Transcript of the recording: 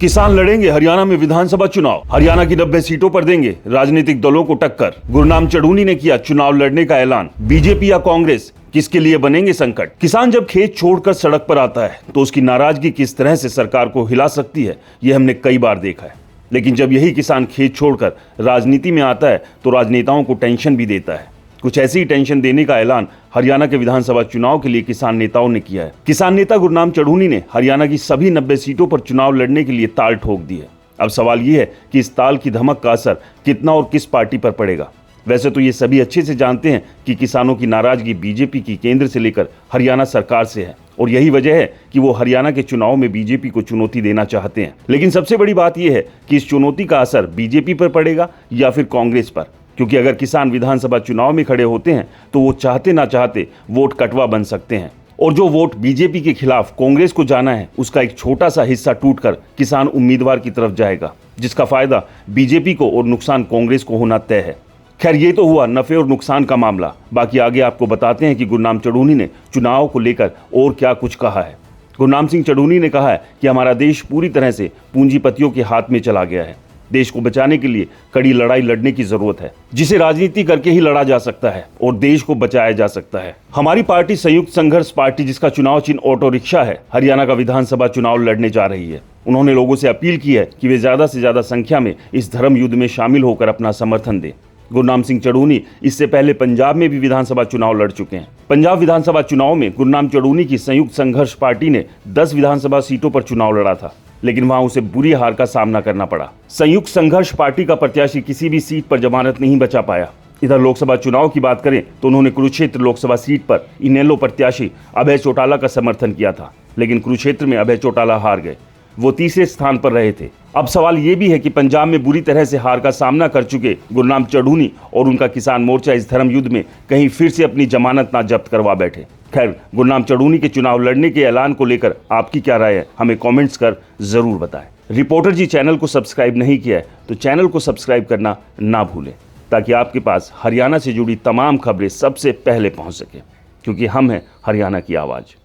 किसान लड़ेंगे हरियाणा में विधानसभा चुनाव। हरियाणा की 90 सीटों पर देंगे राजनीतिक दलों को टक्कर। गुरनाम चढ़ूनी ने किया चुनाव लड़ने का ऐलान। बीजेपी या कांग्रेस, किसके लिए बनेंगे संकट। किसान जब खेत छोड़कर सड़क पर आता है तो उसकी नाराजगी किस तरह से सरकार को हिला सकती है, यह हमने कई बार देखा है। लेकिन जब यही किसान खेत छोड़कर राजनीति में आता है तो राजनेताओं को टेंशन भी देता है। कुछ ऐसी ही टेंशन देने का ऐलान हरियाणा के विधानसभा चुनाव के लिए किसान नेताओं ने किया है। किसान नेता गुरनाम चढ़ूनी ने हरियाणा की सभी 90 सीटों पर चुनाव लड़ने के लिए ताल ठोक दी है। अब सवाल यह है कि इस ताल की धमक का असर कितना और किस पार्टी पर पड़ेगा। वैसे तो ये सभी अच्छे से जानते हैं कि किसानों की नाराजगी बीजेपी की केंद्र से लेकर हरियाणा सरकार से है और यही वजह है कि वो हरियाणा के चुनाव में बीजेपी को चुनौती देना चाहते हैं। लेकिन सबसे बड़ी बात यह है कि इस चुनौती का असर बीजेपी पर पड़ेगा या फिर कांग्रेस पर, क्योंकि अगर किसान विधानसभा चुनाव में खड़े होते हैं तो वो चाहते ना चाहते वोट कटवा बन सकते हैं और जो वोट बीजेपी के खिलाफ कांग्रेस को जाना है उसका एक छोटा सा हिस्सा टूटकर किसान उम्मीदवार की तरफ जाएगा, जिसका फायदा बीजेपी को और नुकसान कांग्रेस को होना तय है। खैर, ये तो हुआ नफे और नुकसान का मामला। बाकी आगे आपको बताते हैं कि गुरनाम चढ़ूनी ने चुनाव को लेकर और क्या कुछ कहा है। गुरनाम सिंह चढ़ूनी ने कहा है कि हमारा देश पूरी तरह से पूंजीपतियों के हाथ में चला गया है। देश को बचाने के लिए कड़ी लड़ाई लड़ने की जरूरत है, जिसे राजनीति करके ही लड़ा जा सकता है और देश को बचाया जा सकता है। हमारी पार्टी संयुक्त संघर्ष पार्टी, जिसका चुनाव चिन्ह ऑटो रिक्शा है, हरियाणा का विधानसभा चुनाव लड़ने जा रही है। उन्होंने लोगों से अपील की है कि वे ज्यादा से ज्यादा संख्या में इस धर्म युद्ध में शामिल होकर अपना समर्थन दें। गुरनाम सिंह चढ़ूनी इससे पहले पंजाब में भी विधानसभा चुनाव लड़ चुके हैं। पंजाब विधानसभा चुनाव में गुरनाम चढ़ूनी की संयुक्त संघर्ष पार्टी ने 10 विधानसभा सीटों पर चुनाव लड़ा था, लेकिन वहां उसे बुरी हार का सामना करना पड़ा। संयुक्त संघर्ष पार्टी का प्रत्याशी किसी भी सीट पर जमानत नहीं बचा पाया। इधर लोकसभा चुनाव की बात करें तो उन्होंने कुरुक्षेत्र लोकसभा सीट पर इनेलो प्रत्याशी अभय चौटाला का समर्थन किया था, लेकिन कुरुक्षेत्र में अभय चौटाला हार गए। वो तीसरे स्थान पर रहे थे। अब सवाल ये भी है कि पंजाब में बुरी तरह से हार का सामना कर चुके गुरनाम चढ़ूनी और उनका किसान मोर्चा इस धर्म युद्ध में कहीं फिर से अपनी जमानत ना जब्त करवा बैठे। खैर, गुरनाम चढ़ूनी के चुनाव लड़ने के ऐलान को लेकर आपकी क्या राय है, हमें कमेंट्स कर जरूर बताएं। रिपोर्टर जी चैनल को सब्सक्राइब नहीं किया है तो चैनल को सब्सक्राइब करना ना भूलें, ताकि आपके पास हरियाणा से जुड़ी तमाम खबरें सबसे पहले पहुंच सके, क्योंकि हम हैं हरियाणा की आवाज़।